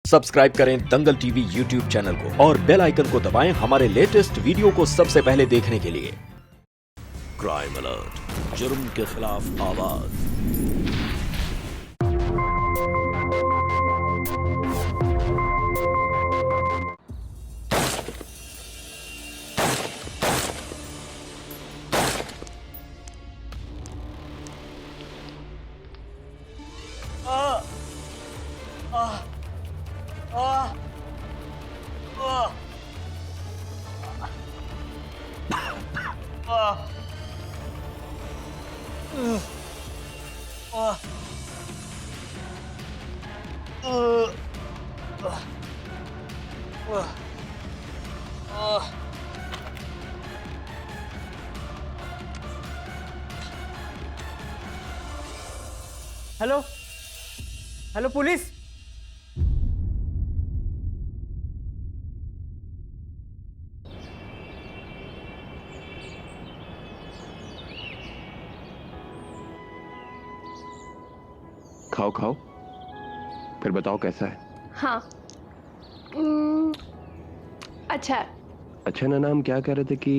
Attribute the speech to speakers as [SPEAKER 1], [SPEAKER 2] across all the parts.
[SPEAKER 1] Subscribe करें दंगल TV YouTube channel को और बेल आइकन को दबाएं हमारे लेटेस्ट वीडियो को सबसे पहले देखने के लिए। क्राइम अलर्ट, जुर्म के खिलाफ आवाज।
[SPEAKER 2] Hello hello police.
[SPEAKER 3] खाओ खाओ, फिर बताओ कैसा है।
[SPEAKER 4] हाँ। अच्छा है।
[SPEAKER 3] अच्छा नाना, हम क्या कह रहे थे कि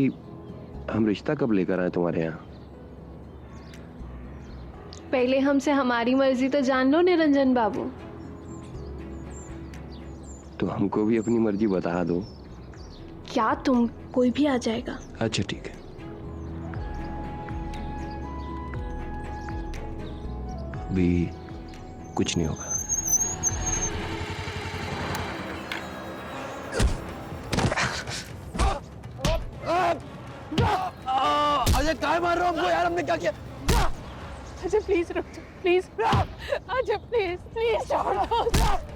[SPEAKER 3] हम रिश्ता कब लेकर आए तुम्हारे यहाँ।
[SPEAKER 4] पहले हमसे हमारी मर्जी तो जान लो निरंजन बाबू।
[SPEAKER 3] तो हमको भी अपनी मर्जी बता दो।
[SPEAKER 4] क्या तुम, कोई भी आ जाएगा।
[SPEAKER 3] अच्छा ठीक है। भी कुछ नहीं होगा।
[SPEAKER 2] अजय काय मार रहे हो हमको यार, हमने क्या किया?
[SPEAKER 4] अजय प्लीज रुक जाओ, प्लीज। अजय प्लीज प्लीज छोड़ दो,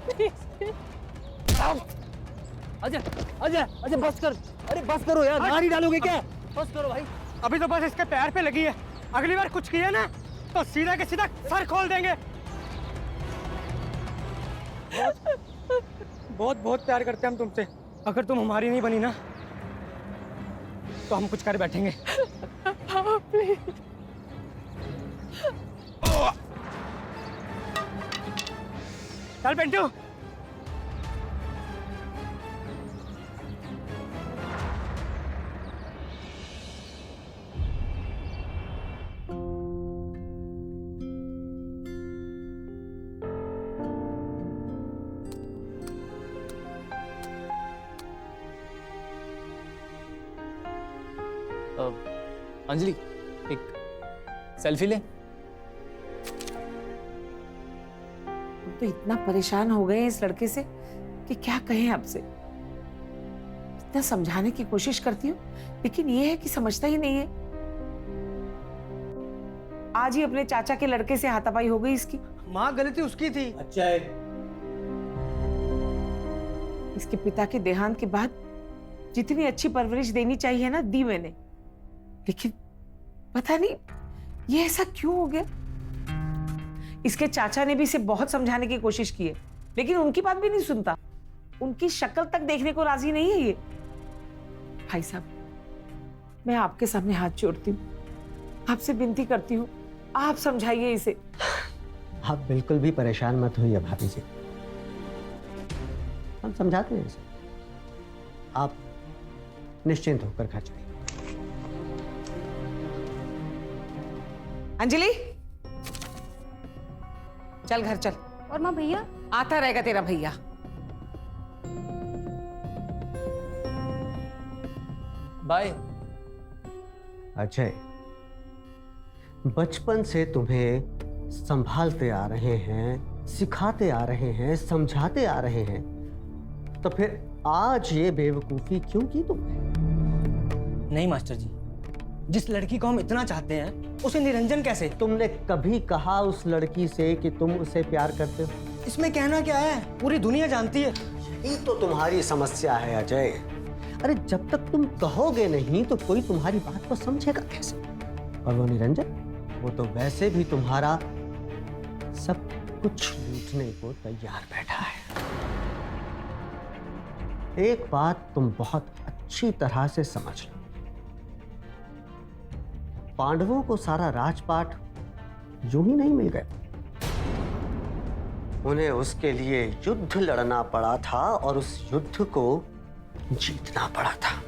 [SPEAKER 4] प्लीज।
[SPEAKER 2] अजय अजय अजय बस कर, अरे बस करो यार, मार ही डालोगे क्या? बस करो भाई।
[SPEAKER 5] अभी तो बस इसके पैर पे लगी है, अगली बार कुछ किया ना तो सीधा के सीधा सर खोल देंगे। बहुत बहुत प्यार करते हैं हम तुमसे। अगर तुम हमारी नहीं बनी ना तो हम कुछ कर बैठेंगे।
[SPEAKER 4] प्लीज।
[SPEAKER 5] चल पिंटू।
[SPEAKER 2] अंजलि, एक सेल्फी ले।
[SPEAKER 6] हम तो इतना परेशान हो गए इस लड़के से कि क्या कहें आपसे। इतना समझाने की कोशिश करती हूँ लेकिन ये है कि समझता ही नहीं है। आज ही अपने चाचा के लड़के से हाथापाई हो गई इसकी।
[SPEAKER 5] माँ गलती उसकी थी।
[SPEAKER 2] अच्छा है।
[SPEAKER 6] इसके पिता के देहांत के बाद जितनी अच्छी परवरिश देनी चाहिए ना, दी मैंने, लेकिन पता नहीं ये ऐसा क्यों हो गया। इसके चाचा ने भी इसे बहुत समझाने की कोशिश की है लेकिन उनकी बात भी नहीं सुनता। उनकी शक्ल तक देखने को राजी नहीं है ये। भाई साहब, मैं आपके सामने हाथ जोड़ती हूँ, आपसे विनती करती हूँ, आप समझाइए इसे।
[SPEAKER 7] आप बिल्कुल भी परेशान मत होइए भाभी जी, हम समझाते हैं इसे। आप निश्चिंत होकर घर जाइए।
[SPEAKER 6] अंजलि चल घर चल।
[SPEAKER 4] और माँ भैया?
[SPEAKER 6] आता रहेगा तेरा भैया।
[SPEAKER 2] बाय।
[SPEAKER 7] अजय, बचपन से तुम्हें संभालते आ रहे हैं, सिखाते आ रहे हैं, समझाते आ रहे हैं, तो फिर आज ये बेवकूफी क्यों की तुमने?
[SPEAKER 5] नहीं मास्टर जी, जिस लड़की को हम इतना चाहते हैं उसे निरंजन कैसे?
[SPEAKER 7] तुमने कभी कहा उस लड़की से कि तुम उसे प्यार करते हो?
[SPEAKER 5] इसमें कहना क्या है, पूरी दुनिया जानती है।
[SPEAKER 7] यही तो तुम्हारी समस्या है अजय। अरे जब तक तुम कहोगे नहीं तो कोई तुम्हारी बात को समझेगा कैसे? और वो निरंजन, वो तो वैसे भी तुम्हारा सब कुछ लूटने को तैयार बैठा है। एक बात तुम बहुत अच्छी तरह से समझ लो, पांडवों को सारा राजपाट यूं ही नहीं मिल गया। उन्हें उसके लिए युद्ध लड़ना पड़ा था और उस युद्ध को जीतना पड़ा था।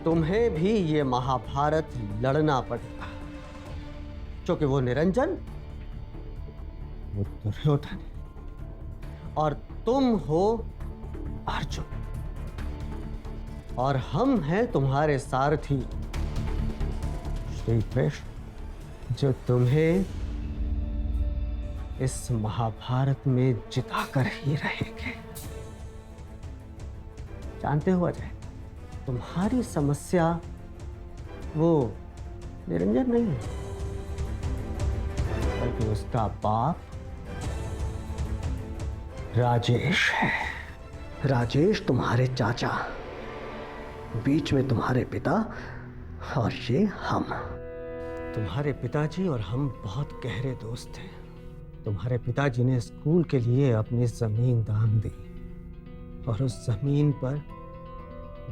[SPEAKER 7] तुम्हें भी ये महाभारत लड़ना पड़ेगा, क्योंकि वो निरंजन, वो दुर्योधन और तुम हो अर्जुन, और हम हैं तुम्हारे सारथी श्री कृष्ण, जो तुम्हें इस महाभारत में जिताकर ही रहेंगे। जानते हो अजय, तुम्हारी समस्या वो निरंजन नहीं है, बल्कि उसका बाप राजेश है। राजेश तुम्हारे चाचा, बीच में तुम्हारे पिता और ये हम। तुम्हारे पिताजी और हम बहुत गहरे दोस्त हैं। तुम्हारे पिताजी ने स्कूल के लिए अपनी जमीन दान दी और उस जमीन पर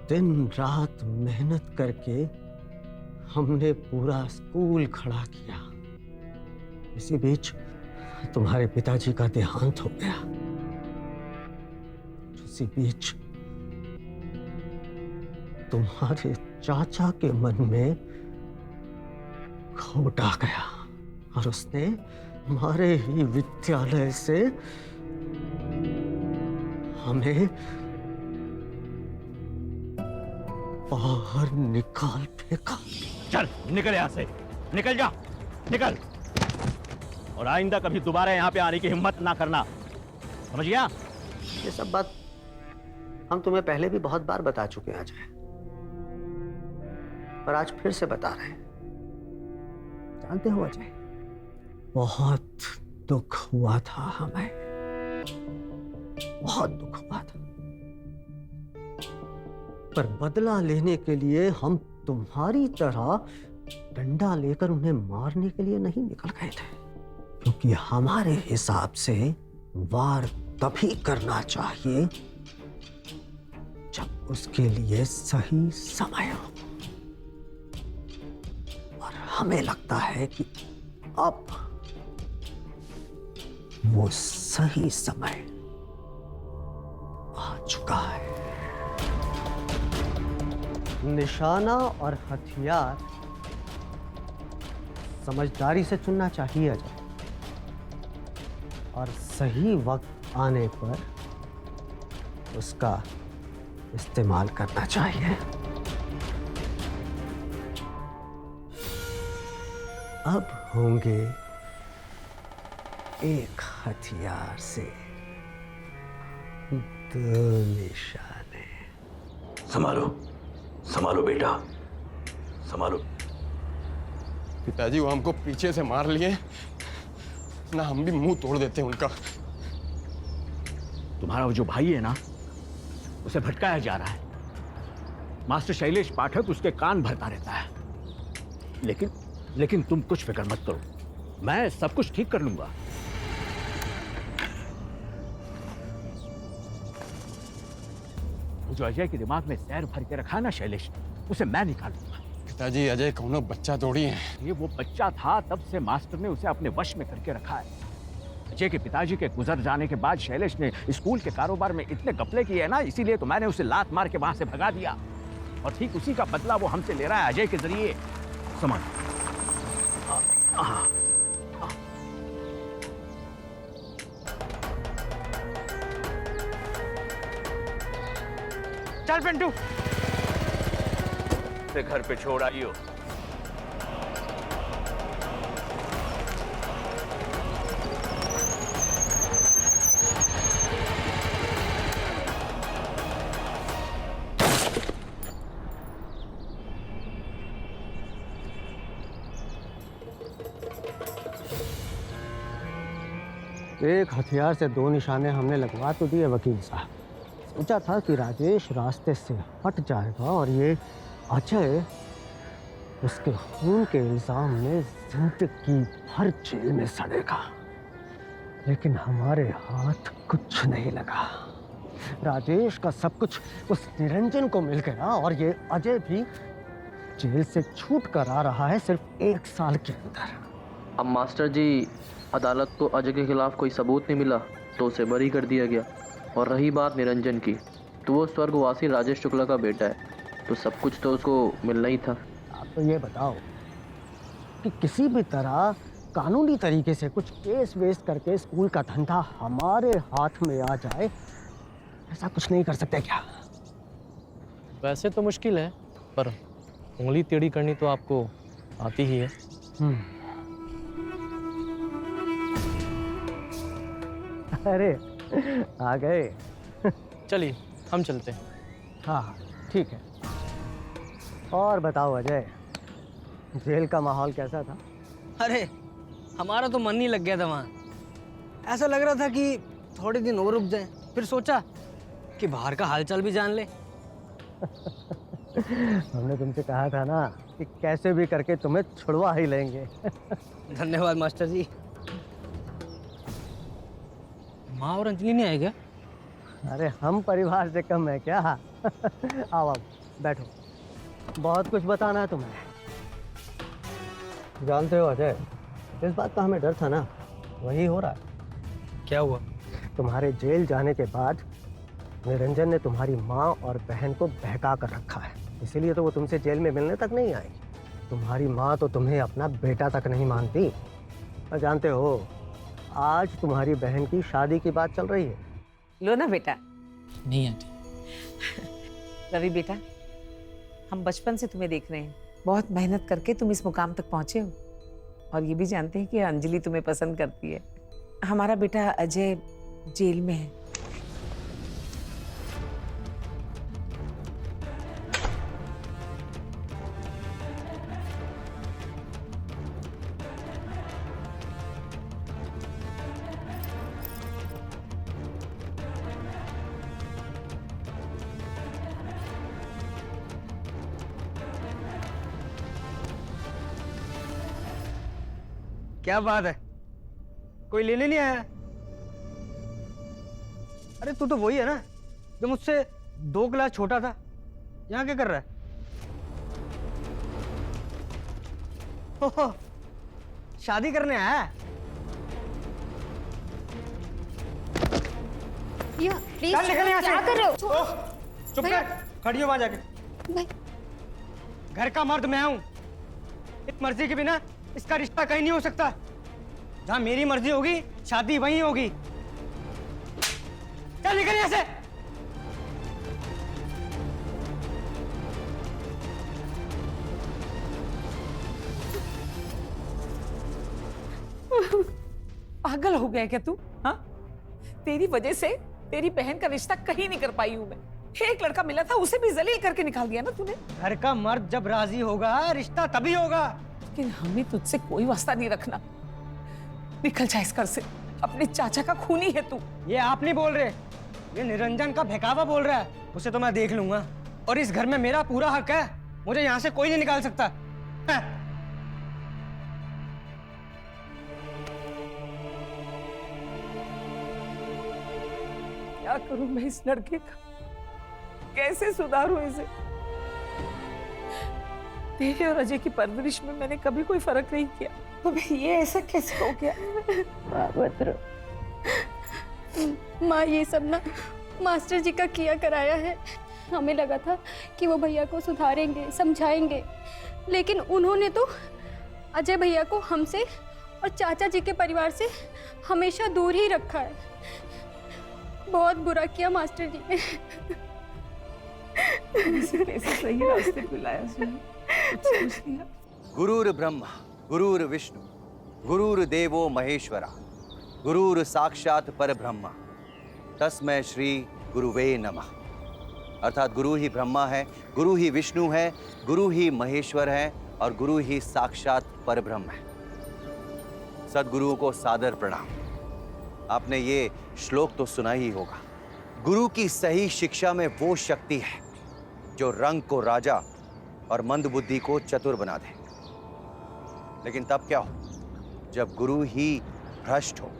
[SPEAKER 7] दिन रात मेहनत करके हमने पूरा स्कूल खड़ा किया। इसी बीच तुम्हारे पिताजी का देहांत हो गया। इसी बीच तुम्हारे चाचा के मन में खोट आ गया और उसने हमारे ही विद्यालय से हमें बाहर निकाल फेंका।
[SPEAKER 8] चल निकल यहां से, निकल जा, निकल। और आइंदा कभी दोबारा यहां पे आने की हिम्मत ना करना, समझ गया?
[SPEAKER 7] ये सब बात हम तुम्हें पहले भी बहुत बार बता चुके हैं अजय, पर आज फिर से बता रहे हैं। जानते हो अजय, बहुत दुख हुआ था हमें, बहुत दुख हुआ था, पर बदला लेने के लिए हम तुम्हारी तरह डंडा लेकर उन्हें मारने के लिए नहीं निकल गए थे, क्योंकि हमारे हिसाब से वार तभी करना चाहिए जब उसके लिए सही समय हो। और हमें लगता है कि अब वो सही समय आ चुका है। निशाना और हथियार समझदारी से चुनना चाहिए अजय, और सही वक्त आने पर उसका इस्तेमाल करना चाहिए। अब होंगे एक हथियार से दो निशाने।
[SPEAKER 1] संभालो, संभालो बेटा, संभालो।
[SPEAKER 9] पिताजी वो हमको पीछे से मार लिए ना, हम भी मुंह तोड़ देते हैं उनका।
[SPEAKER 8] तुम्हारा वो जो भाई है ना, उसे भटकाया जा रहा है। मास्टर शैलेश पाठक उसके कान भरता रहता है। लेकिन तुम कुछ फिक्र मत करो, मैं सब कुछ ठीक कर लूंगा। जो अजय के दिमाग में जहर भर के रखा है ना शैलेश, उसे मैं निकाल दूंगा।
[SPEAKER 9] पिताजी अजय कौनो बच्चा थोड़ी है।
[SPEAKER 8] ये वो बच्चा था, तब से मास्टर ने उसे अपने वश में करके रखा है। अजय के पिताजी के गुजर जाने के बाद शैलेश ने स्कूल के कारोबार में इतने घपले किए हैं ना, इसीलिए तो मैंने उसे लात मार के वहां से भगा दिया, और ठीक उसी का बदला वो हमसे ले रहा है अजय के जरिए। समझ?
[SPEAKER 5] चल पिंटू,
[SPEAKER 8] से घर पे छोड़ आइयो।
[SPEAKER 7] एक हथियार से दो निशाने हमने लगवा तो दिए वकील साहब। सोचा था कि राजेश रास्ते से हट जाएगा और ये अजय उसके खून के इल्जाम में जिंदगी भर जेल में सड़ेगा, लेकिन हमारे हाथ कुछ नहीं लगा। राजेश का सब कुछ उस निरंजन को मिल गया और ये अजय भी जेल से छूट कर आ रहा है सिर्फ 1 साल के अंदर।
[SPEAKER 10] अब मास्टर जी, अदालत को अजय के खिलाफ कोई सबूत नहीं मिला तो उसे बरी कर दिया गया। और रही बात निरंजन की, तो वो स्वर्गवासी राजेश शुक्ला का बेटा है, तो सब कुछ तो उसको मिलना ही था।
[SPEAKER 7] आप तो ये बताओ कि किसी भी तरह कानूनी तरीके से कुछ केस वेस करके स्कूल का धंधा हमारे हाथ में आ जाए, ऐसा कुछ नहीं कर सकते क्या?
[SPEAKER 11] वैसे तो मुश्किल है, पर उंगली टेढ़ी करनी तो आपको आती ही है।
[SPEAKER 7] अरे आ गए।
[SPEAKER 11] चलिए हम चलते हैं।
[SPEAKER 7] हाँ ठीक है। और बताओ अजय, जेल का माहौल कैसा था?
[SPEAKER 5] अरे हमारा तो मन नहीं लग गया था वहाँ। ऐसा लग रहा था कि थोड़े दिन और रुक जाएं। फिर सोचा कि बाहर का हालचाल भी जान ले।
[SPEAKER 7] हमने तुमसे कहा था ना कि कैसे भी करके तुम्हें छुड़वा ही लेंगे।
[SPEAKER 5] धन्यवाद मास्टर जी। माँ और अंजलि नहीं आए क्या?
[SPEAKER 7] अरे हम परिवार से कम है क्या? आओ आओ बैठो, बहुत कुछ बताना है तुम्हें। जानते हो अजय, इस बात का हमें डर था ना, वही हो रहा है।
[SPEAKER 5] क्या हुआ?
[SPEAKER 7] तुम्हारे जेल जाने के बाद निरंजन ने तुम्हारी माँ और बहन को बहका कर रखा है, इसीलिए तो वो तुमसे जेल में मिलने तक नहीं आई। तुम्हारी माँ तो तुम्हें अपना बेटा तक नहीं मानती। और जानते हो, आज तुम्हारी बहन की शादी की बात चल रही है।
[SPEAKER 6] लो ना बेटा।
[SPEAKER 5] नहीं आंटी।
[SPEAKER 6] रवि बेटा, हम बचपन से तुम्हें देख रहे हैं, बहुत मेहनत करके तुम इस मुकाम तक पहुंचे हो, और ये भी जानते हैं कि अंजलि तुम्हें पसंद करती है। हमारा बेटा अजय जेल में है।
[SPEAKER 5] क्या बात है, कोई लेने नहीं आया? अरे तू तो वही है ना जो मुझसे 2 क्लास छोटा था। यहाँ क्या कर रहा है? ओहो, शादी करने आया है?
[SPEAKER 4] प्लीज
[SPEAKER 5] चल निकल यहाँ से।
[SPEAKER 4] क्या कर रहे हो?
[SPEAKER 5] चुप कर, खड़ी हो वहां जाके।
[SPEAKER 4] भाई।
[SPEAKER 5] घर का मर्द मैं हूं, इस मर्जी के बिना इसका रिश्ता कहीं नहीं हो सकता। जहां मेरी मर्जी होगी शादी वहीं होगी। चल निकल यहां से।
[SPEAKER 6] पागल हो गया क्या तू? हाँ, तेरी वजह से तेरी बहन का रिश्ता कहीं नहीं कर पाई हूं मैं। एक लड़का मिला था, उसे भी जलील करके निकाल दिया ना तूने।
[SPEAKER 5] घर का मर्द जब राजी होगा रिश्ता तभी होगा।
[SPEAKER 6] लेकिन हमें तुझसे कोई वास्ता नहीं रखना। निकल जा इस घर से, अपने चाचा का खूनी है तू।
[SPEAKER 5] ये आप नहीं बोल रहे, ये निरंजन का बहकावा बोल रहा है। उसे तो मैं देख लूंगा, और इस घर में मेरा पूरा हक है। मुझे यहाँ से कोई नहीं निकाल सकता।
[SPEAKER 6] क्या करूं मैं इस लड़के का, कैसे सुधारूं इसे? तेरे और अजय की परवरिश में मैंने कभी कोई फर्क नहीं किया, तो ये ऐसा कैसे हो गया?
[SPEAKER 4] माँ, ये सब ना मास्टर जी का किया कराया है। हमें लगा था कि वो भैया को सुधारेंगे, समझाएंगे, लेकिन उन्होंने तो अजय भैया को हमसे और चाचा जी के परिवार से हमेशा दूर ही रखा है। बहुत बुरा किया मास्टर जी ने।
[SPEAKER 6] कैसे सही रास्ते पे लाया सुन।
[SPEAKER 12] गुरुर् ब्रह्मा गुरुर् विष्णु गुरुर्देवो महेश्वरा गुरुर् साक्षात परब्रह्म तस्मै श्री गुरुवे नमः। अर्थात गुरु ही ब्रह्मा है, गुरु ही विष्णु है, गुरु ही महेश्वर है और गुरु ही साक्षात परब्रह्म है। सद्गुरुओं को सादर प्रणाम। आपने ये श्लोक तो सुना ही होगा। गुरु की सही शिक्षा में वो शक्ति है जो रंग को राजा और मंदबुद्धि को चतुर बना दे। लेकिन तब क्या हो जब गुरु ही भ्रष्ट हो,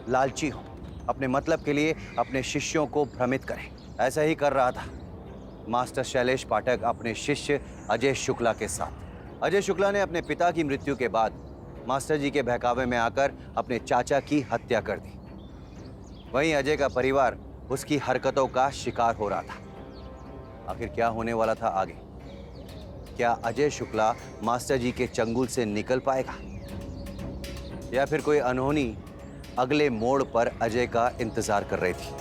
[SPEAKER 12] लालची हो, अपने मतलब के लिए अपने शिष्यों को भ्रमित करे। ऐसा ही कर रहा था मास्टर शैलेश पाठक अपने शिष्य अजय शुक्ला के साथ। अजय शुक्ला ने अपने पिता की मृत्यु के बाद मास्टर जी के बहकावे में आकर अपने चाचा की हत्या कर दी। वहीं अजय का परिवार उसकी हरकतों का शिकार हो रहा था। आखिर क्या होने वाला था आगे? क्या अजय शुक्ला मास्टर जी के चंगुल से निकल पाएगा, या फिर कोई अनहोनी अगले मोड़ पर अजय का इंतजार कर रही थी?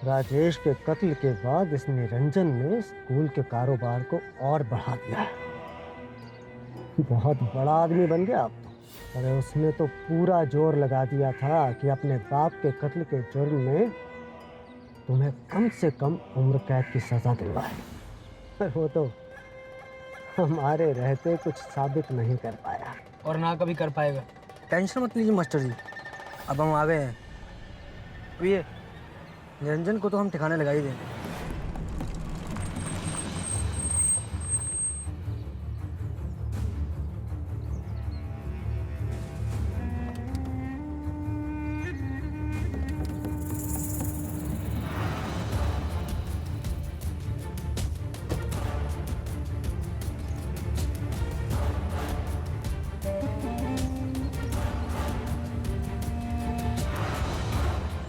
[SPEAKER 7] राजेश के कत्ल के बाद इस निरंजन ने स्कूल के कारोबार को और बढ़ा दिया है। बहुत बड़ा आदमी बन गया अब तो। अरे उसने तो पूरा जोर लगा दिया था कि अपने बाप के कत्ल के जुर्म में तुम्हें कम से कम उम्र कैद की सजा दिलवाए, पर वो तो हमारे रहते कुछ साबित नहीं कर पाया
[SPEAKER 5] और ना कभी कर पाएगा। टेंशन मत लीजिए मास्टर जी, अब हम आ गए हैं। तो ये निरंजन को तो हम ठिकाने लगा ही देंगे।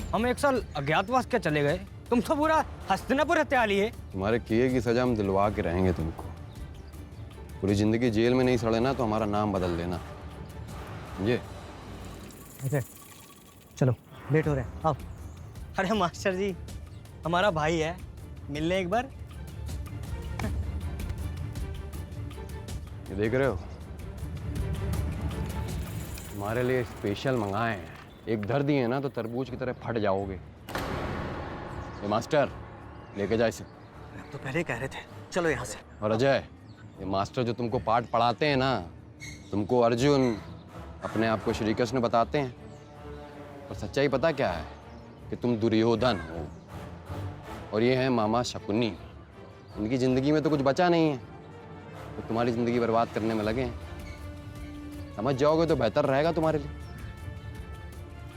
[SPEAKER 5] हम 1 साल अज्ञातवास क्या चले गए, तुम तो पूरा हस्तिनापुर हत्या लिए।
[SPEAKER 9] तुम्हारे किए की सजा हम दिलवा के रहेंगे तुमको। पूरी जिंदगी जेल में नहीं सड़े ना तो हमारा नाम बदल लेना, समझे?
[SPEAKER 7] अजय चलो, लेट हो रहे हैं, आओ।
[SPEAKER 5] अरे मास्टर जी, हमारा भाई है, मिलने एक बार।
[SPEAKER 9] ये देख रहे हो, तुम्हारे लिए स्पेशल मंगाए हैं। एक धर दिए ना तो तरबूज की तरह फट जाओगे। ये मास्टर लेके जा इसे।
[SPEAKER 7] तो पहले कह रहे थे, चलो यहाँ से।
[SPEAKER 9] और अजय, ये मास्टर जो तुमको पाठ पढ़ाते हैं ना, तुमको अर्जुन अपने आप को श्री कृष्ण बताते हैं, और सच्चाई पता क्या है कि तुम दुर्योधन हो और ये हैं मामा शकुनी। इनकी जिंदगी में तो कुछ बचा नहीं है, तो तुम्हारी जिंदगी बर्बाद करने में लगे हैं। समझ जाओगे तो बेहतर रहेगा तुम्हारे लिए।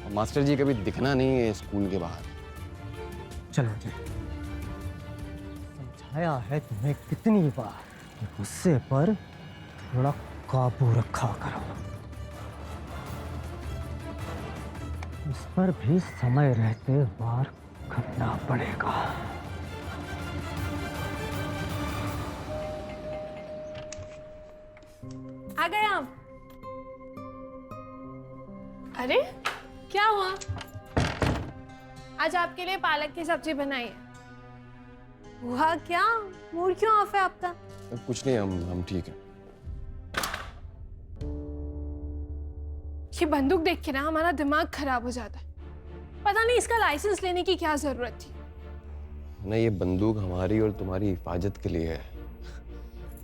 [SPEAKER 9] और मास्टर जी कभी दिखना नहीं है स्कूल के बाहर।
[SPEAKER 7] चलो अजय, समझाया है तुम्हें कितनी बार कि गुस्से पर थोड़ा काबू रखा करो। इस पर भी समय रहते वार करना पड़ेगा।
[SPEAKER 13] आ गए आप? अरे क्या हुआ? आज आपके लिए पालक की सब्जी बनाई है। हुआ क्या? मूड क्यों ऑफ है आपका?
[SPEAKER 9] कुछ नहीं, हम ठीक है।
[SPEAKER 13] ये बंदूक देख के ना हमारा दिमाग खराब हो जाता है। पता नहीं इसका लाइसेंस लेने की क्या जरूरत थी।
[SPEAKER 9] नहीं, ये बंदूक हमारी और तुम्हारी हिफाजत के लिए है।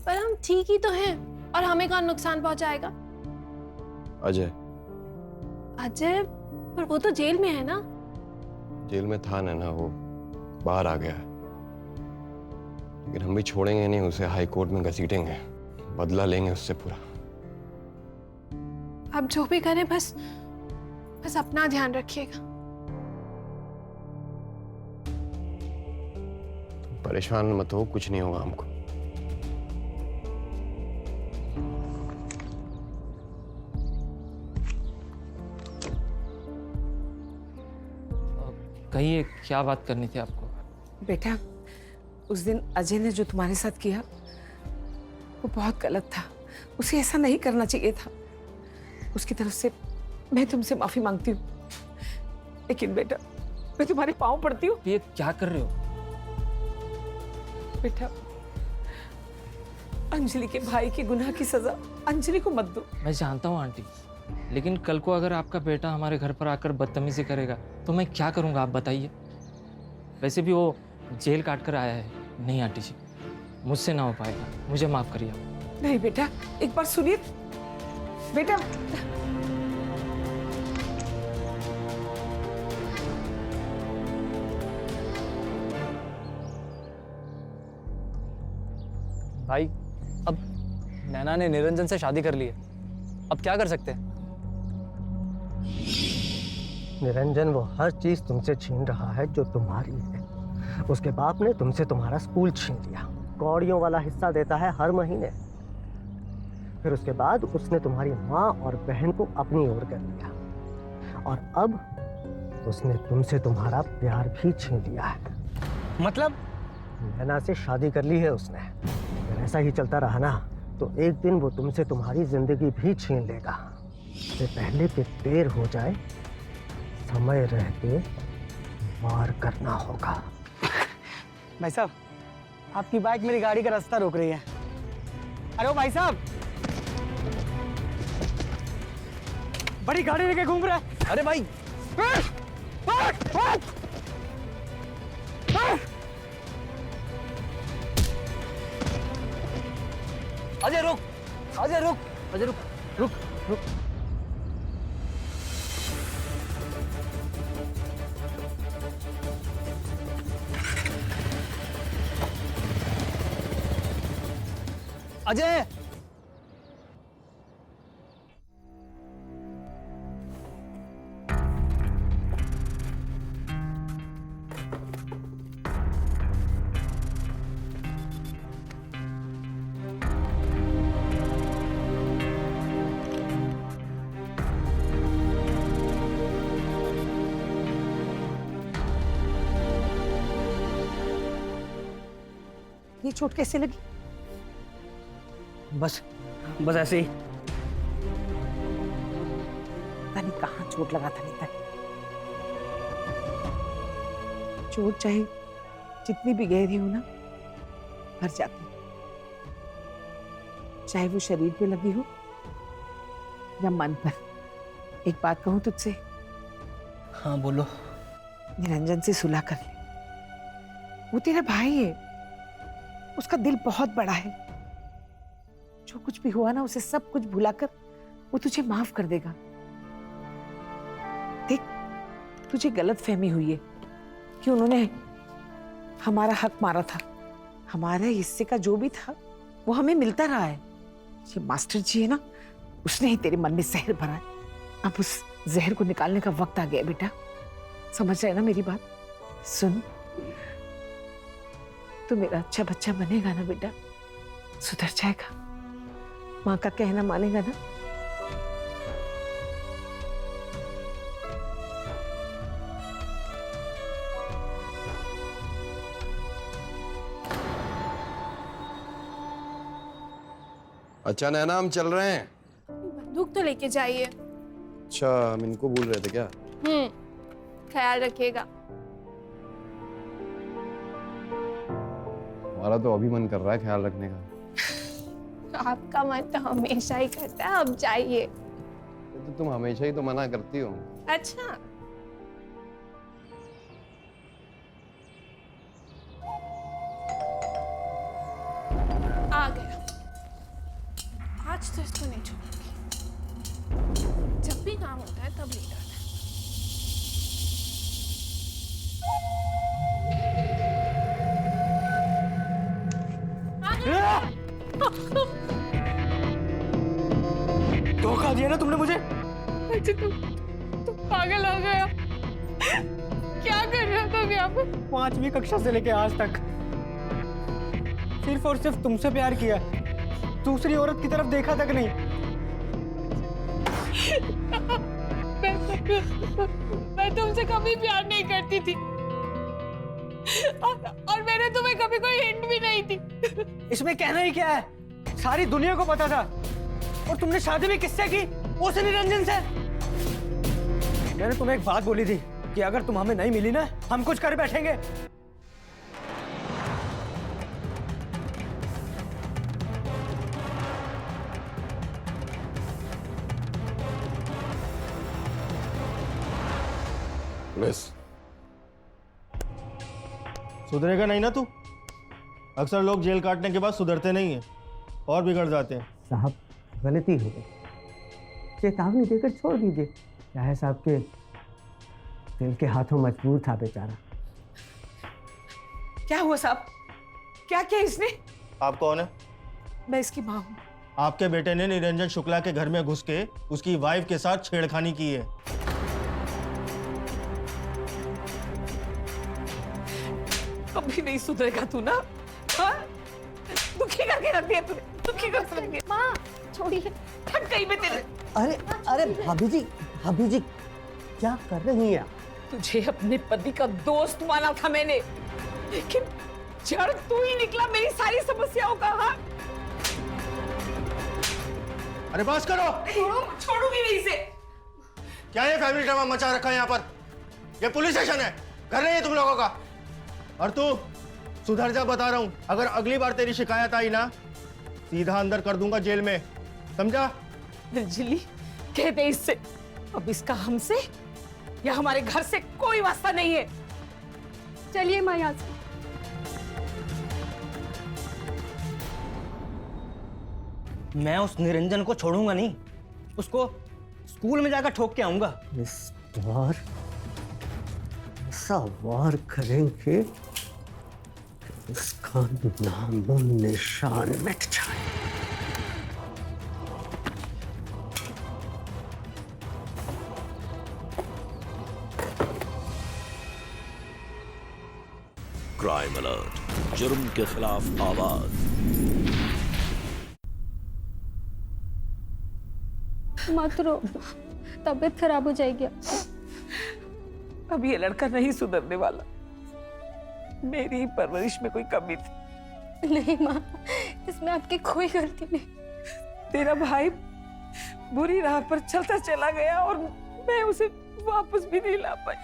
[SPEAKER 13] पर हम ठीक ही तो हैं, और हमें कौन नुकसान पहुंचाएगा?
[SPEAKER 9] अजय।
[SPEAKER 13] अजय? पर वो तो जेल में है ना।
[SPEAKER 9] जेल में था ना, वो बाहर आ गया है। लेकिन हम भी छोड़ेंगे नहीं उसे, हाई कोर्ट में घसीटेंगे, बदला लेंगे उससे पूरा।
[SPEAKER 13] आप जो भी करें बस अपना ध्यान रखिएगा।
[SPEAKER 9] परेशान मत हो, कुछ नहीं होगा हमको।
[SPEAKER 11] कहिए, क्या बात करनी थी आपको?
[SPEAKER 6] बेटा, उस दिन अजय ने जो तुम्हारे साथ किया वो बहुत गलत था। उसे ऐसा नहीं करना चाहिए था। उसकी तरफ से मैं तुमसे माफी मांगती हूँ, लेकिन बेटा मैं तुम्हारे पाँव पड़ती हूँ।
[SPEAKER 11] ये क्या कर रहे हो?
[SPEAKER 6] बेटा, अंजलि के भाई के गुनाह की सजा अंजलि को मत दो।
[SPEAKER 11] मैं जानता हूँ आंटी, लेकिन कल को अगर आपका बेटा हमारे घर पर आकर बदतमीजी करेगा तो मैं क्या करूँगा, आप बताइए। वैसे भी वो जेल काट कर आया है। नहीं आंटी जी, मुझसे ना हो पाएगा, मुझे माफ करिए आप।
[SPEAKER 6] नहीं बेटा, एक बार सुनिए बेटा।
[SPEAKER 11] भाई, अब नैना ने निरंजन से शादी कर ली है, अब क्या कर सकते हैं?
[SPEAKER 7] निरंजन वो हर चीज तुमसे छीन रहा है जो तुम्हारी है। उसके बाप ने तुमसे तुम्हारा स्कूल छीन लिया, कौड़ियों वाला हिस्सा देता है हर महीने। फिर उसके बाद उसने तुम्हारी माँ और बहन को अपनी ओर कर लिया, और अब उसने तुमसे तुम्हारा प्यार भी छीन लिया है।
[SPEAKER 5] मतलब
[SPEAKER 7] नैना से शादी कर ली है उसने। अगर ऐसा ही चलता रहा ना तो एक दिन वो तुमसे तुम्हारी जिंदगी भी छीन लेगा। इससे पहले कि देर हो जाए, समय रहते वार करना होगा।
[SPEAKER 5] भाई साहब, आपकी बाइक मेरी गाड़ी का रास्ता रोक रही है। अरे ओ भाई साहब, बड़ी गाड़ी लेके घूम रहा है।
[SPEAKER 12] अरे भाई,
[SPEAKER 5] अजय रुक, अजय रुक, अजय रुक, रुक, रुक। अजय,
[SPEAKER 6] ये चोट कैसे लगी?
[SPEAKER 5] बस ऐसे ही।
[SPEAKER 6] पता नहीं कहाँ चोट लगा था नीता। चोट चाहे जितनी भी गहरी हो ना, भर जाती, चाहे वो शरीर पे लगी हो या मन पर। एक बात कहूं तुझसे?
[SPEAKER 5] हाँ बोलो।
[SPEAKER 6] निरंजन से सुलह कर ले। वो तेरा भाई है, उसका दिल बहुत बड़ा है। जो कुछ भी हुआ ना, उसे सब कुछ भुलाकर वो तुझे माफ कर देगा। देख, तुझे गलत फहमी हुई है कि उन्होंने हमारा हक मारा था। हमारे हिस्से का जो भी था वो हमें मिलता रहा है। ये मास्टर जी है ना, उसने ही तेरे मन में जहर भरा है। अब उस जहर को निकालने का वक्त आ गया बेटा। समझ रहे ना मेरी बात? सुन, तू मेरा अच्छा बच्चा बनेगा ना बेटा, सुधर जाएगा, माँ का कहना मानेगा ना?
[SPEAKER 9] अच्छा नैना, हम चल रहे हैं।
[SPEAKER 13] बंदूक तो लेके जाइए।
[SPEAKER 9] अच्छा, हम इनको भूल रहे थे क्या?
[SPEAKER 13] ख्याल रखिएगा।
[SPEAKER 9] हमारा तो अभी मन कर रहा है ख्याल रखने का।
[SPEAKER 13] आपका मन तो हमेशा ही करता है, अब जाइए।
[SPEAKER 9] तो तुम हमेशा ही तो मना करती हो।
[SPEAKER 13] अच्छा, आ गया। आज तो इसको नहीं छोड़ूंगी। जब भी काम होता है तब लेट आता है।
[SPEAKER 5] धोखा दिया ना तुमने मुझे।
[SPEAKER 13] अच्छा, तुम पागल हो गया। क्या कर रहे हो तुम यहाँ पे?
[SPEAKER 5] 5वीं कक्षा से लेके आज तक सिर्फ और सिर्फ तुमसे प्यार किया, दूसरी औरत की तरफ देखा तक नहीं।
[SPEAKER 13] मैं तुमसे कभी प्यार नहीं करती थी, और मैंने तुम्हें कभी कोई हिंट भी नहीं दी।
[SPEAKER 5] इसमें कहना ही क्या है? सारी दुनिया को पता था। और तुमने शादी भी किससे की? उस निरंजन से। मैंने तुम्हें एक बात बोली थी कि अगर तुम हमें नहीं मिली ना, हम कुछ कर बैठेंगे।
[SPEAKER 9] बस
[SPEAKER 2] सुधरेगा नहीं ना तू? अक्सर लोग जेल काटने के बाद सुधरते नहीं हैं और बिगड़ जाते हैं।
[SPEAKER 7] साहब, गलती हो गई, चेतावनी देकर छोड़ दीजिए। क्या है साहब के दिल के हाथों मजबूर था बेचारा।
[SPEAKER 6] क्या हुआ साहब? क्या किया इसने?
[SPEAKER 2] आप कौन है?
[SPEAKER 6] मैं इसकी माँ हूँ।
[SPEAKER 2] आपके बेटे ने निरंजन शुक्ला के घर में घुस के उसकी वाइफ के साथ छेड़खानी की है।
[SPEAKER 6] भी नहीं सुधरेगा तू ना? हाँ? दुखी करके रख दिया तूने, दुखी करके रख दिया।
[SPEAKER 4] माँ छोड़िए।
[SPEAKER 6] थक गई मैं तेरे।
[SPEAKER 7] अरे अरे भाभी जी क्या कर रही हैं आप?
[SPEAKER 6] तुझे अपने पति का दोस्त माना था मैंने, लेकिन जड़ तू ही निकला मेरी सारी समस्याओं का। हाँ?
[SPEAKER 2] अरे बस करो।
[SPEAKER 6] छोड़ूंगी नहीं इसे।
[SPEAKER 2] क्या ये फैमिली ड्रामा मचा रखा है यहाँ पर? ये पुलिस स्टेशन है, घर नहीं है तुम लोगों का। और तू सुधर जा, बता रहा हूँ। अगर अगली बार तेरी शिकायत आई ना, सीधा अंदर कर दूंगा जेल में, समझा?
[SPEAKER 6] अंजलि कह दे इससे, अब इसका हमसे या हमारे घर से कोई वास्ता नहीं है।
[SPEAKER 4] चलिए माँ यहाँ से।
[SPEAKER 5] मैं उस निरंजन को छोड़ूंगा नहीं, उसको स्कूल में जाकर ठोक के आऊंगा।
[SPEAKER 7] इस बार ऐसा वार करेंगे कि इसका नामो निशान मिट जाए।
[SPEAKER 1] क्राइम अलर्ट, जुर्म के खिलाफ आवाज।
[SPEAKER 4] मत रो, तबीयत खराब हो जाएगी।
[SPEAKER 6] अब ये लड़का नहीं सुधरने वाला। मेरी ही परवरिश में कोई कमी थी।
[SPEAKER 4] नहीं माँ, इसमें आपकी कोई गलती नहीं।
[SPEAKER 6] तेरा भाई बुरी राह पर चलता चला गया और मैं उसे वापस भी नहीं ला पाई।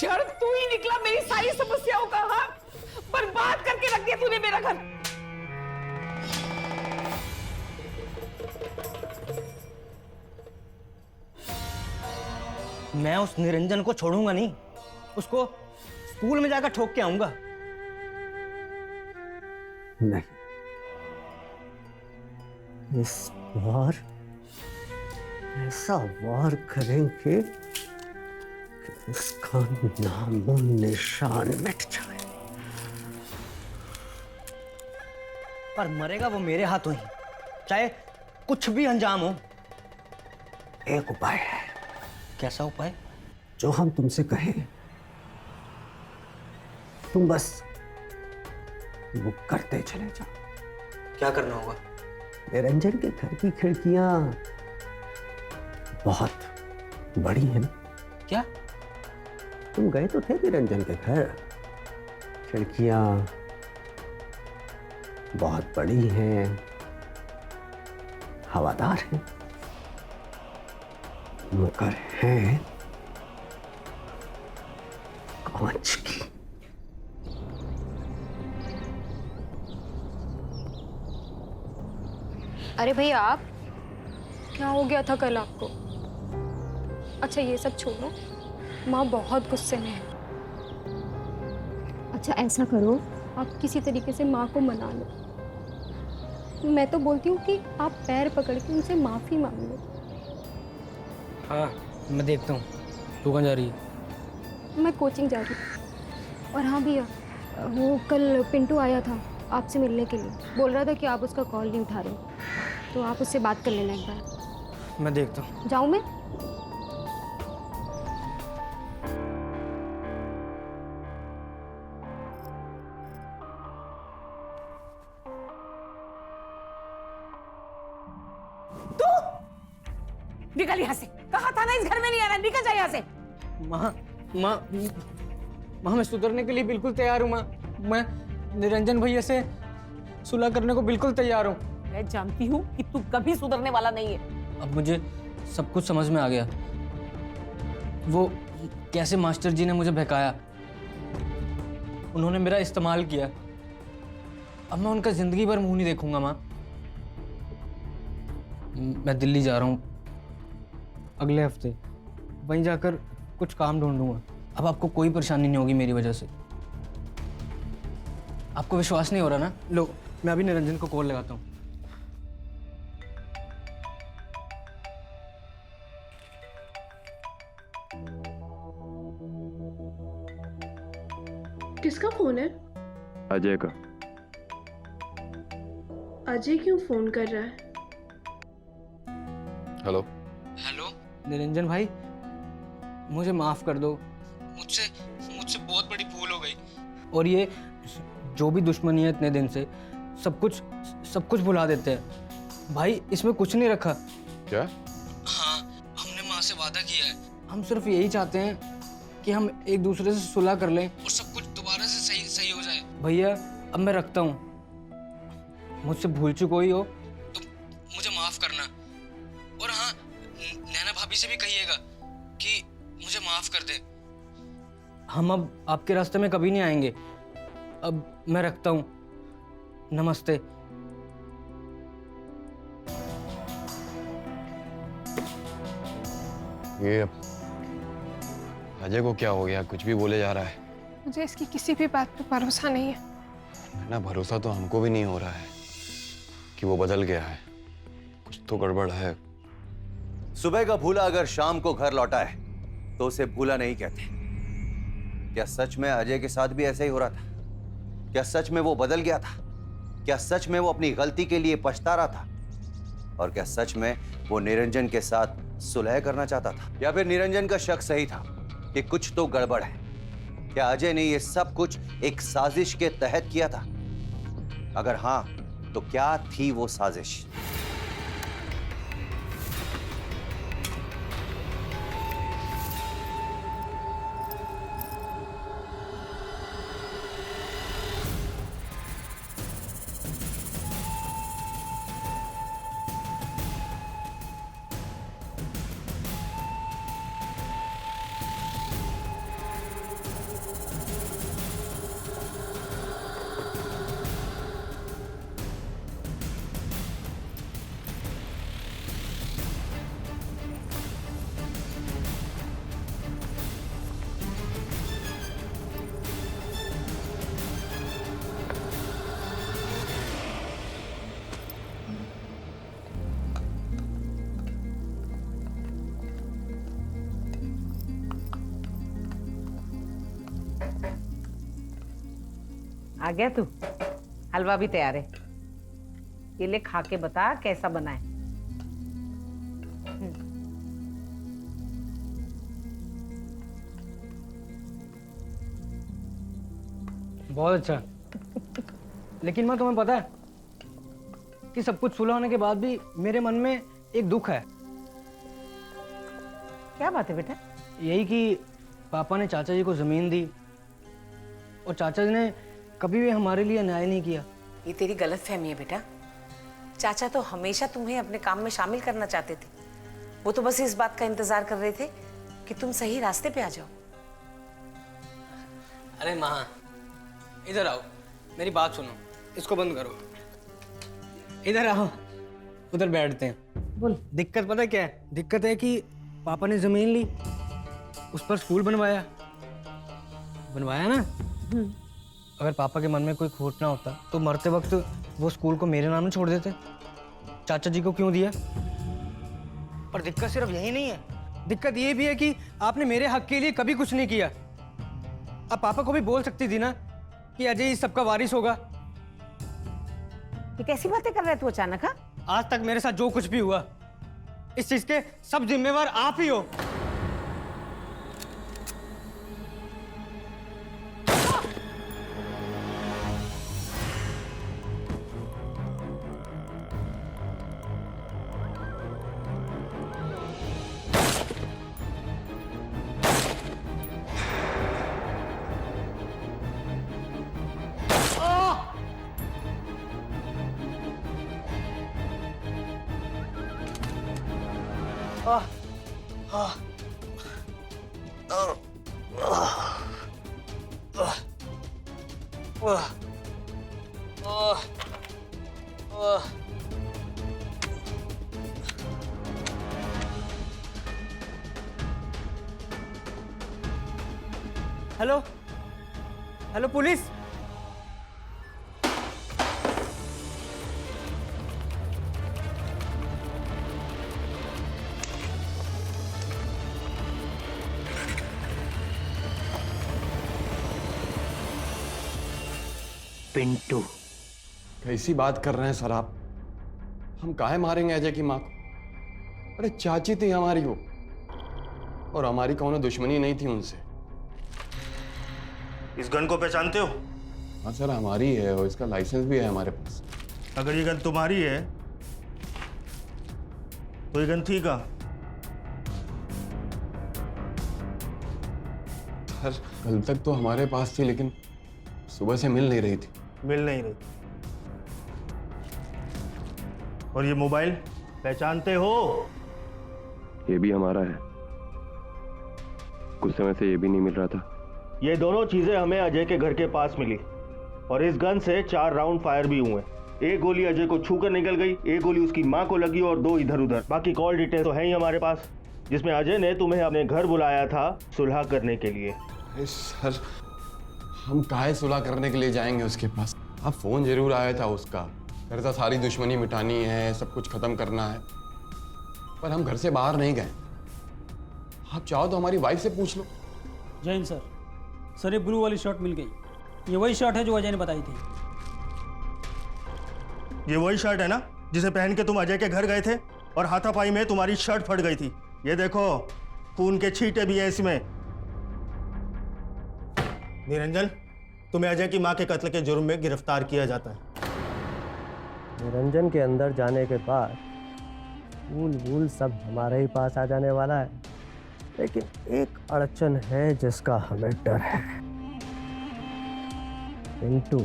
[SPEAKER 6] जड़ तू ही निकला मेरी सारी समस्याओं का। हाँ? बर्बाद करके रख दिया तूने मेरा घर।
[SPEAKER 5] मैं उस निरंजन को छोड़ूंगा नहीं, उसको स्कूल में जाकर ठोक के आऊंगा।
[SPEAKER 7] नहीं, इस बार ऐसा वार करेंगे कि इसका नामो निशान मिट जाए।
[SPEAKER 5] पर मरेगा वो मेरे हाथों ही, चाहे कुछ भी अंजाम हो।
[SPEAKER 7] एक उपाय है।
[SPEAKER 5] कैसा उपाय?
[SPEAKER 7] जो हम तुमसे कहें तुम बस वो करते चले जाओ।
[SPEAKER 5] क्या करना होगा?
[SPEAKER 7] निरंजन के घर की खिड़कियां बहुत बड़ी हैं ना?
[SPEAKER 5] क्या?
[SPEAKER 7] तुम गए तो थे निरंजन के घर। खिड़कियां बहुत बड़ी हैं, हवादार हैं, मगर हैं कांच की।
[SPEAKER 4] अरे भैया, आप क्या हो गया था कल आपको? अच्छा ये सब छोड़ो, माँ बहुत गुस्से में है। अच्छा ऐसा करो, आप किसी तरीके से माँ को मना लो। मैं तो बोलती हूँ कि आप पैर पकड़ के उनसे माफ़ी मांग लो।
[SPEAKER 5] हाँ मैं देखता हूँ। तू कहाँ जा रही है?
[SPEAKER 4] मैं कोचिंग जा रही हूँ। और हाँ भैया, वो कल पिंटू आया था आपसे मिलने के लिए, बोल रहा था कि आप उसका कॉल नहीं उठा रहे, तो आप उससे बात कर लेना एक बार।
[SPEAKER 5] मैं देखता हूँ।
[SPEAKER 4] जाऊँ मैं?
[SPEAKER 6] निकल यहाँ से। कहा था ना इस घर में नहीं आना, निकल जा यहाँ से।
[SPEAKER 5] माँ मैं सुधरने के लिए बिल्कुल तैयार हूँ। माँ मैं निरंजन भैया से सुलह करने को बिल्कुल तैयार हूँ।
[SPEAKER 6] मैं जानती हूँ कि तू कभी सुधरने वाला नहीं है।
[SPEAKER 14] अब मुझे सब कुछ समझ में आ गया। वो कैसे मास्टर जी ने मुझे बहकाया, उन्होंने मेरा इस्तेमाल किया। अब मैं उनका जिंदगी भर मुंह नहीं देखूंगा। माँ मैं दिल्ली जा रहा हूँ अगले हफ्ते, वहीं जाकर कुछ काम ढूंढूंगा। अब आपको कोई परेशानी नहीं होगी मेरी वजह से। आपको विश्वास नहीं हो रहा ना?
[SPEAKER 5] लो मैं अभी निरंजन को कॉल लगाता हूँ।
[SPEAKER 13] किसका फोन है?
[SPEAKER 3] अजय का।
[SPEAKER 13] अजय क्यों फोन कर रहा है?
[SPEAKER 9] हेलो।
[SPEAKER 14] हेलो निरंजन भाई, मुझे माफ कर दो। मुझसे बहुत बड़ी भूल हो गई। और ये जो भी दुश्मनी है इतने दिन से, सब कुछ भुला देते हैं भाई। इसमें कुछ नहीं रखा।
[SPEAKER 9] क्या?
[SPEAKER 14] हाँ, हमने माँ से वादा किया है। हम सिर्फ यही चाहते हैं कि हम एक दूसरे से सुलह कर लें और सब कुछ दोबारा से सही हो जाए। भैया अब मैं रखता हूँ। मुझसे भूल चुक हुई हो तो मुझे माफ करना। और हाँ, नैना भाभी से भी कहिएगा कि मुझे माफ कर दे। हम अब आपके रास्ते में कभी नहीं आएंगे। अब मैं रखता हूँ। नमस्ते।
[SPEAKER 9] ये अजय को क्या हो गया? कुछ भी बोले जा रहा है।
[SPEAKER 13] मुझे इसकी किसी भी बात पे भरोसा नहीं है।
[SPEAKER 9] ना भरोसा तो हमको भी नहीं हो रहा है कि वो बदल गया है। कुछ तो गड़बड़ है।
[SPEAKER 12] सुबह का भूला अगर शाम को घर लौटा है तो उसे भूला नहीं कहते। क्या सच में अजय के साथ भी ऐसा ही हो रहा था? क्या सच में वो बदल गया था? क्या सच में वो अपनी गलती के लिए पछता रहा था? और क्या सच में वो निरंजन के साथ सुलह करना चाहता था? या फिर निरंजन का शक सही था कि कुछ तो गड़बड़ है? क्या अजय ने ये सब कुछ एक साजिश के तहत किया था? अगर हां, तो क्या थी वो साजिश?
[SPEAKER 6] आ गया तू? हलवा भी तैयार है। ये ले, खा के बता कैसा बना है।
[SPEAKER 14] बहुत अच्छा। लेकिन मैं, तुम्हें पता है कि सब कुछ सुलह होने के बाद भी मेरे मन में एक दुख है।
[SPEAKER 6] क्या बात है बेटा?
[SPEAKER 14] यही कि पापा ने चाचा जी को जमीन दी और चाचा जी ने कभी भी हमारे लिए न्याय नहीं किया।
[SPEAKER 6] ये तेरी गलतफहमी है बेटा। चाचा तो हमेशा तुम्हें अपने काम में शामिल करना चाहते थे। वो तो बस इस बात का इंतजार कर रहे थे कि तुम सही रास्ते पे आ जाओ।
[SPEAKER 14] अरे माँ, इधर आओ, मेरी बात सुनो। इसको बंद करो। इधर आओ, उधर बैठते हैं।
[SPEAKER 6] बोल।
[SPEAKER 14] दिक्कत पता क्या है? दिक्कत है कि पापा ने जमीन ली, उस पर स्कूल बनवाया ना। अगर पापा के मन में कोई खोट ना होता तो मरते वक्त वो स्कूल को मेरे नाम छोड़ देते। चाचा जी को क्यों दिया? पर दिक्कत सिर्फ यही नहीं है, दिक्कत ये भी है कि आपने मेरे हक के लिए कभी कुछ नहीं किया। अब पापा को भी बोल सकती थी ना कि अजय इस सबका वारिस होगा।
[SPEAKER 6] ये कैसी बातें कर रहा है तू अचानक? हाँ,
[SPEAKER 14] आज तक मेरे साथ जो कुछ भी हुआ, इस चीज के सब जिम्मेवार आप ही हो। Hello hello police.
[SPEAKER 5] पिंटू।
[SPEAKER 9] कैसी बात कर रहे हैं सर आप? हम काहे मारेंगे अजय की माँ को? अरे चाची थी हमारी वो, और हमारी कौनो दुश्मनी नहीं थी उनसे।
[SPEAKER 2] इस गन को पहचानते हो?
[SPEAKER 9] हाँ सर, हमारी है और इसका लाइसेंस भी है हमारे पास।
[SPEAKER 2] अगर ये गन तुम्हारी है तो ये गन थी कहाँ?
[SPEAKER 9] सर कल तक तो हमारे पास थी, लेकिन सुबह से मिल नहीं रही थी।
[SPEAKER 2] मिल नहीं रही। और ये मोबाइल पहचानते हो?
[SPEAKER 3] ये भी हमारा है। कुछ समय से ये भी नहीं मिल रहा था।
[SPEAKER 2] ये दोनों चीजें हमें अजय के घर के पास मिली और इस गन से 4 राउंड फायर भी हुए। एक गोली अजय को छूकर निकल गई, एक गोली उसकी मां को लगी और 2 इधर उधर। बाकी कॉल डिटेल तो है ही हमारे पास, जिसमें अजय ने तुम्हें अपने घर बुलाया था सुलह करने के लिए।
[SPEAKER 9] अरे सर, हम काहे सुलह करने के लिए जाएंगे उसके पास? अब फोन जरूर आया था उसका, घर से सारी दुश्मनी मिटानी है, सब कुछ खत्म करना है, पर हम घर से बाहर नहीं गए। आप चाहो तो हमारी वाइफ से पूछ लो।
[SPEAKER 5] जैन सर, सर ये ब्लू वाली शर्ट मिल गई। ये वही शर्ट है जो अजय ने बताई थी।
[SPEAKER 2] ये वही शर्ट है ना जिसे पहन के तुम अजय के घर गए थे और हाथापाई में तुम्हारी शर्ट फट गई थी। ये देखो, खून के छींटे भी हैं इसमें। निरंजन, तुम्हें अजय की मां के कत्ल के जुर्म में गिरफ्तार किया जाता है।
[SPEAKER 7] निरंजन के अंदर जाने के बाद फूल सब हमारे ही पास आ जाने वाला है, लेकिन एक अड़चन है जिसका हमें डर है। पिंटू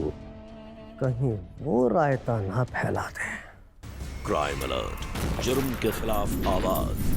[SPEAKER 7] कहीं वो रायता ना फैला दे।
[SPEAKER 1] क्राइम अलर्ट, जुर्म के खिलाफ आवाज।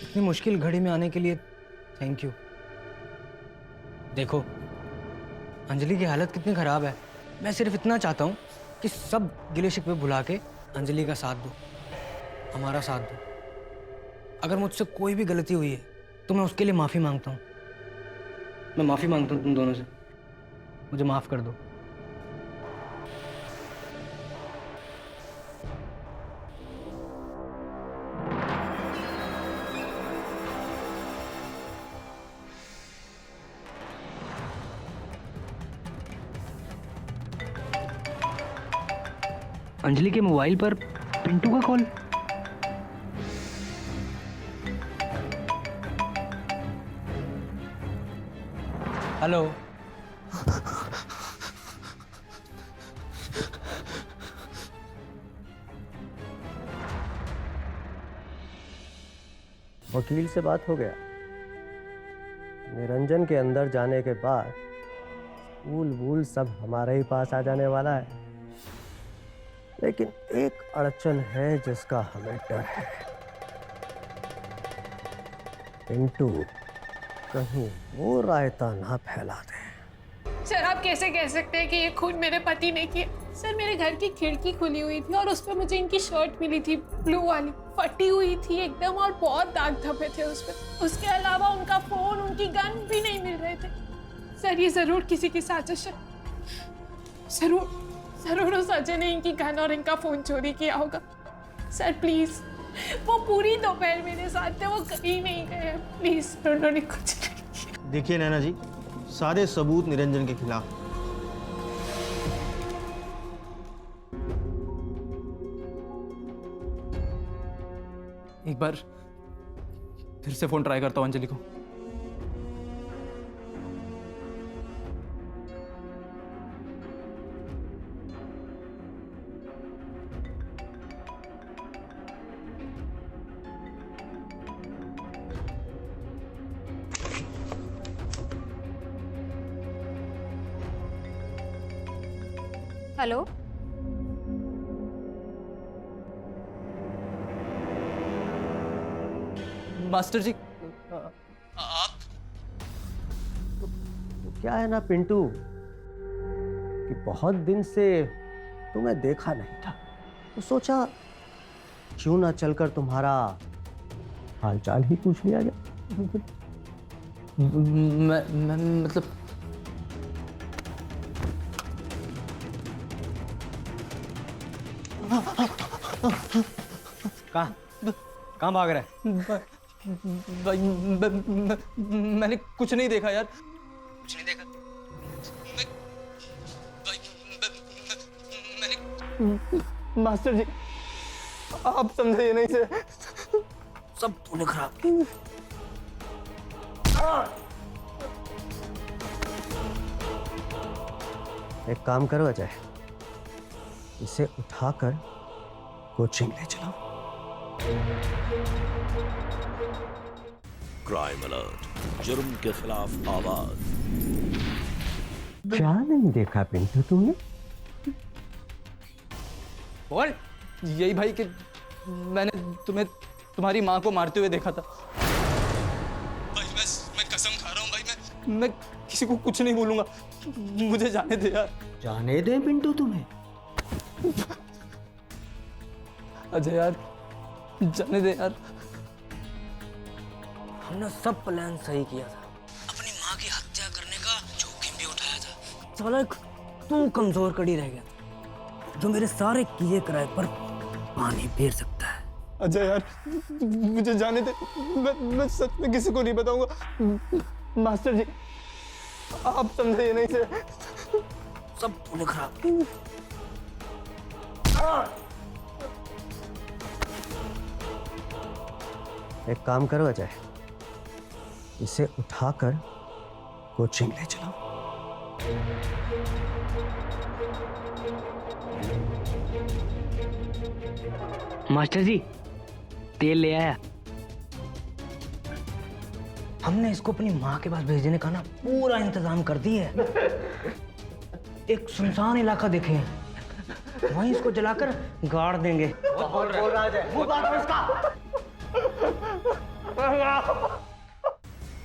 [SPEAKER 14] इतनी मुश्किल घड़ी में आने के लिए थैंक यू। देखो अंजलि की हालत कितनी खराब है। मैं सिर्फ इतना चाहता हूँ कि सब गिले शिकवे भुला के अंजलि का साथ दो, हमारा साथ दो। अगर मुझसे कोई भी गलती हुई है तो मैं उसके लिए माफ़ी मांगता हूँ। मैं माफ़ी मांगता हूँ तुम दोनों से, मुझे माफ़ कर दो। अंजलि के मोबाइल पर पिंटू का कॉल। हेलो,
[SPEAKER 7] वकील से बात हो गया। निरंजन के अंदर जाने के बाद फूल सब हमारे ही पास आ जाने वाला है, लेकिन एक अड़चन है जिसका हमें डर है। पिंटू कहीं वो रायता ना फैला दे।
[SPEAKER 13] सर आप कैसे कह सकते हैं कि ये खून मेरे पति ने किया? सर मेरे घर की खिड़की खुली हुई थी और उस पर मुझे इनकी शर्ट मिली थी, ब्लू वाली, फटी हुई थी एकदम और बहुत दाग धब्बे थे उस पर। उसके अलावा उनका फोन, उनकी गन भी नहीं मिल रहे थे। सर ये जरूर किसी की साजिश है। जरूर उस अजय ने इनकी गन और इनका फोन चोरी किया होगा। सर प्लीज, वो पूरी दोपहर मेरे साथ थे, वो कहीं नहीं गए। प्लीज, उन्होंने कुछ नहीं किया।
[SPEAKER 2] देखिए नैना जी, सारे सबूत निरंजन के खिलाफ।
[SPEAKER 5] एक बार फिर से फोन ट्राई करता हूँ अंजलि को।
[SPEAKER 4] हेलो,
[SPEAKER 5] मास्टर जी
[SPEAKER 7] क्या है ना पिंटू कि बहुत दिन से तुम्हें देखा नहीं था, तो सोचा क्यों ना चलकर तुम्हारा हालचाल ही पूछ लिया जाए।
[SPEAKER 14] मैं मतलब
[SPEAKER 5] कहाँ भाग रहा है?
[SPEAKER 14] भाई मैंने कुछ नहीं देखा यार, कुछ नहीं देखा। मैंने
[SPEAKER 5] मास्टर जी आप समझे नहीं से
[SPEAKER 14] सब तूने खराब किया।
[SPEAKER 7] एक काम करो अजय, इसे उठाकर कोचिंग ले चलो।
[SPEAKER 1] क्राइम अलर्ट, जुर्म के खिलाफ आवाज।
[SPEAKER 7] क्या नहीं देखा पिंटू तुमने?
[SPEAKER 14] और यही भाई कि मैंने तुम्हें तुम्हारी माँ को मारते हुए देखा था। भाई मैं कसम खा रहा हूँ भाई, मैं किसी को कुछ नहीं बोलूंगा, मुझे जाने दे यार।
[SPEAKER 7] जाने दे पिंटू तुम्हें?
[SPEAKER 14] अजय यार जाने दे यार। हमने सब प्लान सही किया था, अपनी माँ की हत्या करने का जोखिम भी उठाया था। साला तू कमजोर कड़ी रह गया था, जो मेरे सारे किए कराए पर पानी फेर सकता है। अजय यार मुझे जाने दे, मैं सच में किसी को नहीं बताऊंगा। मास्टर जी आप समझे नहीं से सब तूने खराब किया।
[SPEAKER 7] एक काम करो अजय, इसे उठाकर कोचिंग ले चलो।
[SPEAKER 14] मास्टर जी तेल ले आया। हमने इसको अपनी माँ के पास भेजने का ना पूरा इंतजाम कर दिया है। एक सुनसान इलाका देखे, वहीं इसको जलाकर गाड़ देंगे।
[SPEAKER 7] बोल रहा है वो बात है उसका।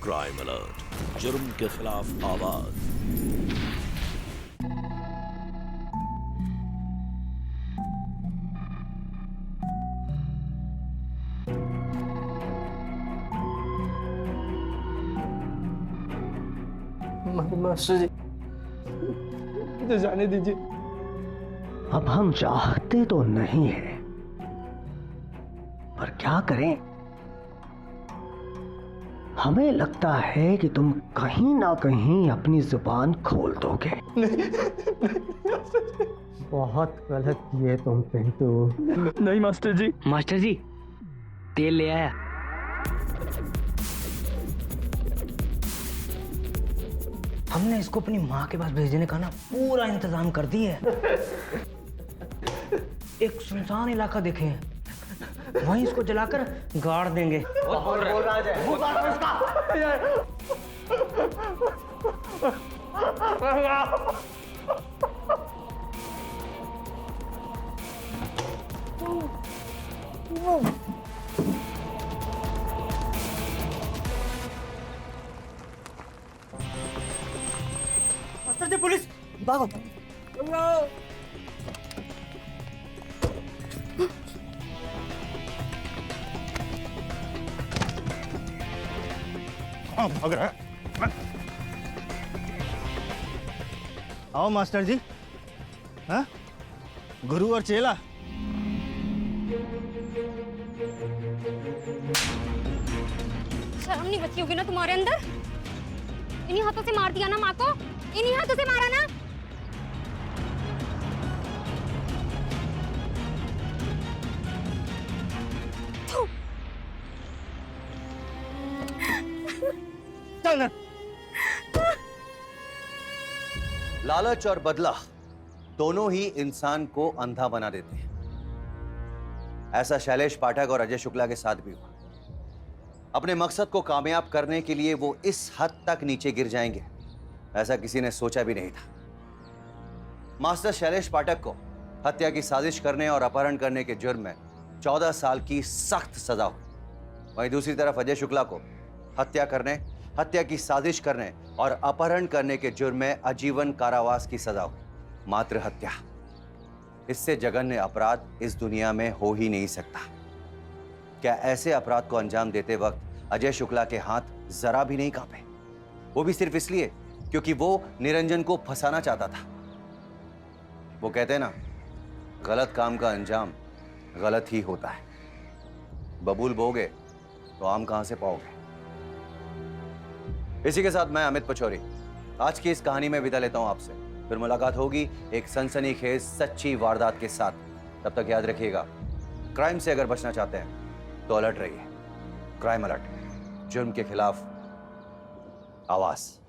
[SPEAKER 1] क्राइम अलर्ट, जुर्म के खिलाफ आवाज।
[SPEAKER 14] मास्टर जी मुझे जाने दीजिए।
[SPEAKER 7] अब हम चाहते तो नहीं है, पर क्या करें, हमें लगता है कि तुम कहीं ना कहीं अपनी जुबान खोल दोगे। बहुत गलत किए तुम पिंटू।
[SPEAKER 14] नहीं मास्टर जी। मास्टर जी तेल ले आया। हमने इसको अपनी माँ के पास भेजने का ना पूरा इंतजाम कर दिया है। एक सुनसान इलाका देखे, वहीं इसको जलाकर गाड़ देंगे।
[SPEAKER 7] बोल रहा है वो बात है उसका।
[SPEAKER 5] मास्टर जी पुलिस भागो।
[SPEAKER 2] हाँ भाग रहा है। आओ मास्टर जी। हाँ गुरु और चेला।
[SPEAKER 4] शर्म नहीं बची होगी ना तुम्हारे अंदर? इन्हीं हाथों से मार दिया ना माँ को, इन्हीं हाथों से मारा ना।
[SPEAKER 2] चल
[SPEAKER 12] लालच और बदला दोनों ही इंसान को अंधा बना देते हैं। ऐसा शैलेश पाठक और अजय शुक्ला के साथ भी हुआ। अपने मकसद को कामयाब करने के लिए वो इस हद तक नीचे गिर जाएंगे, ऐसा किसी ने सोचा भी नहीं था। मास्टर शैलेश पाठक को हत्या की साजिश करने और अपहरण करने के जुर्म में 14 साल की सख्त सजा हुई। वहीं दूसरी तरफ अजय शुक्ला को हत्या करने, हत्या की साजिश करने और अपहरण करने के जुर्म में आजीवन कारावास की सजा हुई। मात्र हत्या, इससे जघन्य अपराध इस दुनिया में हो ही नहीं सकता। क्या ऐसे अपराध को अंजाम देते वक्त अजय शुक्ला के हाथ जरा भी नहीं कांपे? वो भी सिर्फ इसलिए क्योंकि वो निरंजन को फंसाना चाहता था। वो कहते हैं ना, गलत काम का अंजाम गलत ही होता है। बबूल बोगे तो आम कहां से पाओगे। इसी के साथ मैं अमित पचौरी आज की इस कहानी में विदा लेता हूं आपसे। फिर मुलाकात होगी एक सनसनीखेज सच्ची वारदात के साथ। तब तक याद रखिएगा, क्राइम से अगर बचना चाहते हैं तो अलर्ट रहिए। क्राइम अलर्ट, जुर्म के खिलाफ आवाज।